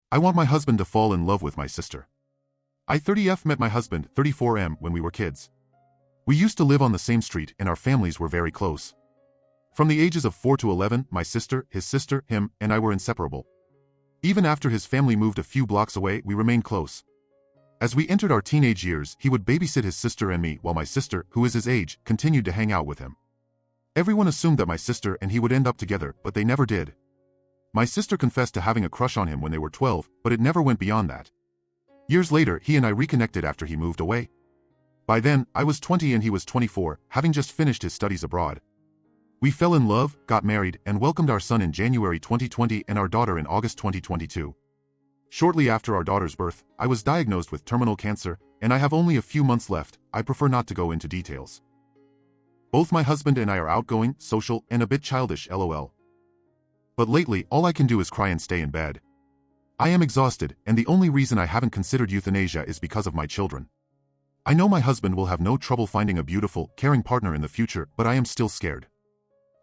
I want my husband to fall in love with my sister. I 30F met my husband 34M when we were kids. We used to live on the same street and our families were very close. From the ages of 4 to 11, my sister, his sister, him, and I were inseparable. Even after his family moved a few blocks away, we remained close. As we entered our teenage years, he would babysit his sister and me while my sister, who is his age, continued to hang out with him. Everyone assumed that my sister and he would end up together, but they never did. My sister confessed to having a crush on him when they were 12, but it never went beyond that. Years later, he and I reconnected after he moved away. By then, I was 20 and he was 24, having just finished his studies abroad. We fell in love, got married, and welcomed our son in January 2020 and our daughter in August 2022. Shortly after our daughter's birth, I was diagnosed with terminal cancer, and I have only a few months left. I prefer not to go into details. Both my husband and I are outgoing, social, and a bit childish, lol. But lately, all I can do is cry and stay in bed. I am exhausted, and the only reason I haven't considered euthanasia is because of my children. I know my husband will have no trouble finding a beautiful, caring partner in the future, but I am still scared.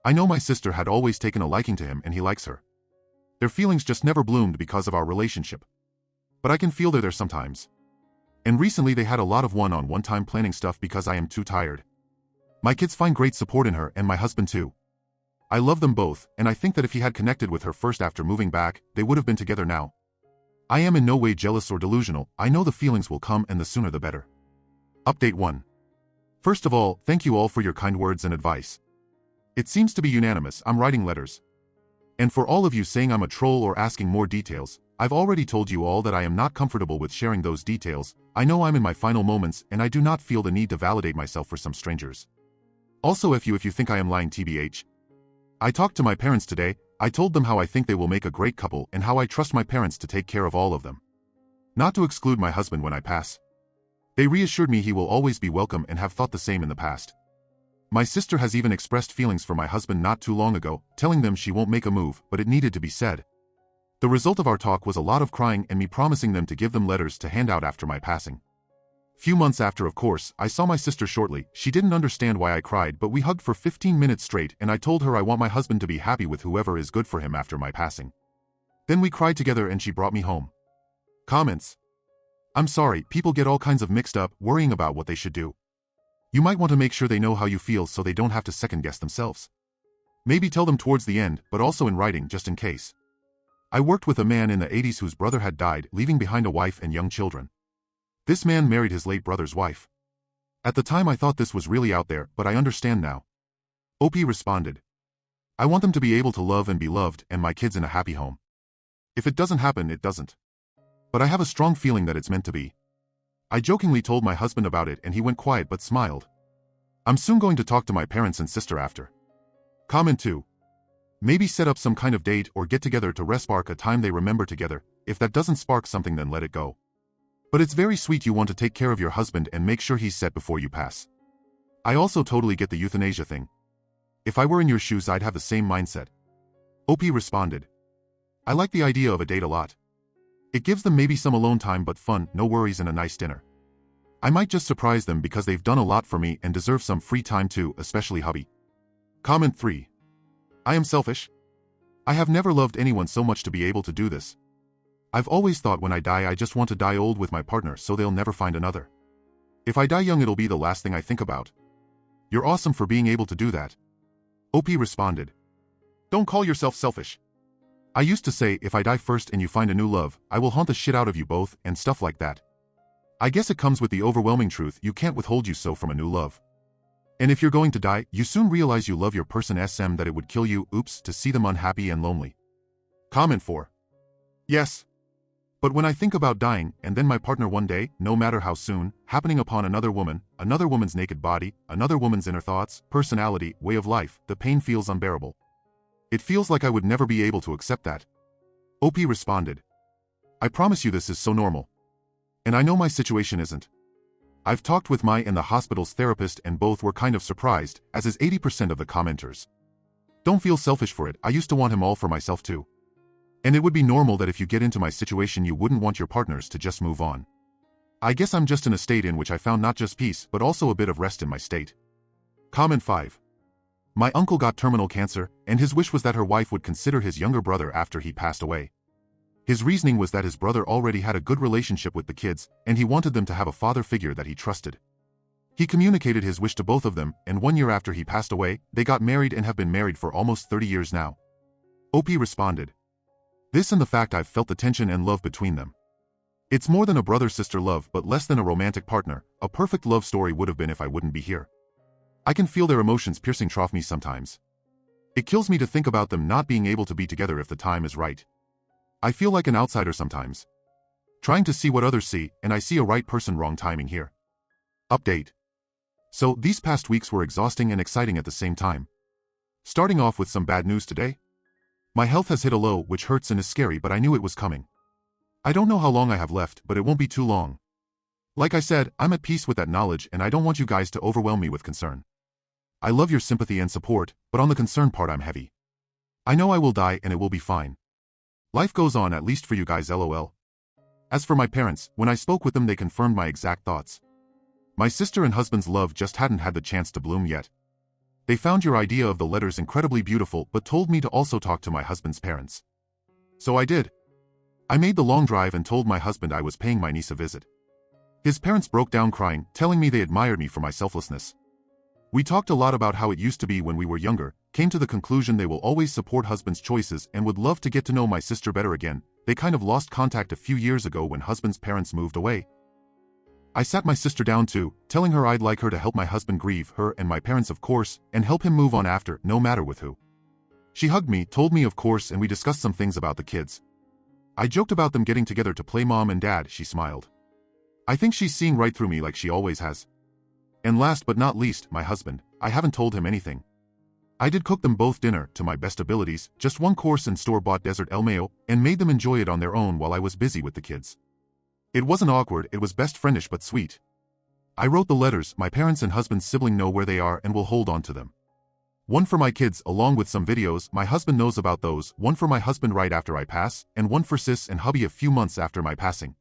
I know my sister had always taken a liking to him and he likes her. Their feelings just never bloomed because of our relationship. But I can feel they're there sometimes. And recently they had a lot of one-on-one time planning stuff because I am too tired. My kids find great support in her and my husband too. I love them both, and I think that if he had connected with her first after moving back, they would have been together now. I am in no way jealous or delusional. I know the feelings will come and the sooner the better. Update 1. First of all, thank you all for your kind words and advice. It seems to be unanimous. I'm writing letters. And for all of you saying I'm a troll or asking more details, I've already told you all that I am not comfortable with sharing those details. I know I'm in my final moments and I do not feel the need to validate myself for some strangers. Also, if you think I am lying, TBH. I talked to my parents today. I told them how I think they will make a great couple and how I trust my parents to take care of all of them. Not to exclude my husband when I pass. They reassured me he will always be welcome and have thought the same in the past. My sister has even expressed feelings for my husband not too long ago, telling them she won't make a move, but it needed to be said. The result of our talk was a lot of crying and me promising them to give them letters to hand out after my passing. Few months after, of course, I saw my sister shortly. She didn't understand why I cried, but we hugged for 15 minutes straight and I told her I want my husband to be happy with whoever is good for him after my passing. Then we cried together and she brought me home. Comments. I'm sorry, people get all kinds of mixed up, worrying about what they should do. You might want to make sure they know how you feel so they don't have to second-guess themselves. Maybe tell them towards the end, but also in writing just in case. I worked with a man in the 80s whose brother had died, leaving behind a wife and young children. This man married his late brother's wife. At the time I thought this was really out there, but I understand now. OP responded. I want them to be able to love and be loved and my kids in a happy home. If it doesn't happen, it doesn't. But I have a strong feeling that it's meant to be. I jokingly told my husband about it and he went quiet but smiled. I'm soon going to talk to my parents and sister after. Comment 2. Maybe set up some kind of date or get together to spark a time they remember together. If that doesn't spark something, then let it go. But it's very sweet you want to take care of your husband and make sure he's set before you pass. I also totally get the euthanasia thing. If I were in your shoes, I'd have the same mindset. OP responded. I like the idea of a date a lot. It gives them maybe some alone time but fun, no worries, and a nice dinner. I might just surprise them because they've done a lot for me and deserve some free time too, especially hubby. Comment 3. I am selfish. I have never loved anyone so much to be able to do this. I've always thought when I die I just want to die old with my partner so they'll never find another. If I die young it'll be the last thing I think about. You're awesome for being able to do that. OP responded. Don't call yourself selfish. I used to say if I die first and you find a new love, I will haunt the shit out of you both and stuff like that. I guess it comes with the overwhelming truth you can't withhold you so from a new love. And if you're going to die, you soon realize you love your person SM that it would kill you, oops, to see them unhappy and lonely. Comment 4. Yes. But when I think about dying and then my partner one day, no matter how soon, happening upon another woman's naked body, another woman's inner thoughts, personality, way of life, the pain feels unbearable. It feels like I would never be able to accept that. OP responded. I promise you this is so normal. And I know my situation isn't. I've talked with my and the hospital's therapist and both were kind of surprised, as is 80% of the commenters. Don't feel selfish for it, I used to want him all for myself too. And it would be normal that if you get into my situation you wouldn't want your partners to just move on. I guess I'm just in a state in which I found not just peace but also a bit of rest in my state. Comment 5. My uncle got terminal cancer, and his wish was that her wife would consider his younger brother after he passed away. His reasoning was that his brother already had a good relationship with the kids, and he wanted them to have a father figure that he trusted. He communicated his wish to both of them, and 1 year after he passed away, they got married and have been married for almost 30 years now. OP responded. This and the fact I've felt the tension and love between them. It's more than a brother-sister love but less than a romantic partner. A perfect love story would have been if I wouldn't be here. I can feel their emotions piercing through me sometimes. It kills me to think about them not being able to be together if the time is right. I feel like an outsider sometimes. Trying to see what others see, and I see a right person wrong timing here. Update. So, these past weeks were exhausting and exciting at the same time. Starting off with some bad news today. My health has hit a low, which hurts and is scary, but I knew it was coming. I don't know how long I have left, but it won't be too long. Like I said, I'm at peace with that knowledge and I don't want you guys to overwhelm me with concern. I love your sympathy and support, but on the concern part I'm heavy. I know I will die and it will be fine. Life goes on, at least for you guys, lol. As for my parents, when I spoke with them they confirmed my exact thoughts. My sister and husband's love just hadn't had the chance to bloom yet. They found your idea of the letters incredibly beautiful but told me to also talk to my husband's parents. So I did. I made the long drive and told my husband I was paying my niece a visit. His parents broke down crying, telling me they admired me for my selflessness. We talked a lot about how it used to be when we were younger, came to the conclusion they will always support husband's choices and would love to get to know my sister better again. They kind of lost contact a few years ago when husband's parents moved away. I sat my sister down too, telling her I'd like her to help my husband grieve, her and my parents of course, and help him move on after, no matter with who. She hugged me, told me of course, and we discussed some things about the kids. I joked about them getting together to play mom and dad. She smiled. I think she's seeing right through me like she always has. And last but not least, my husband. I haven't told him anything. I did cook them both dinner, to my best abilities, just one course in store-bought Desert El Mayo, and made them enjoy it on their own while I was busy with the kids. It wasn't awkward, it was best friendish but sweet. I wrote the letters. My parents and husband's sibling know where they are and will hold on to them. One for my kids along with some videos, my husband knows about those, one for my husband right after I pass, and one for sis and hubby a few months after my passing.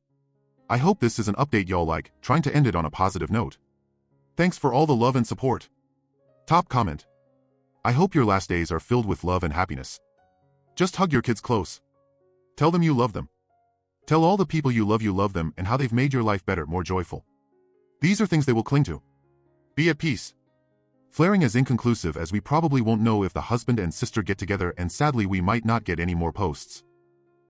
I hope this is an update y'all like, trying to end it on a positive note. Thanks for all the love and support. Top comment. I hope your last days are filled with love and happiness. Just hug your kids close. Tell them you love them. Tell all the people you love them and how they've made your life better, more joyful. These are things they will cling to. Be at peace. Flaring as inconclusive as we probably won't know if the husband and sister get together, and sadly we might not get any more posts.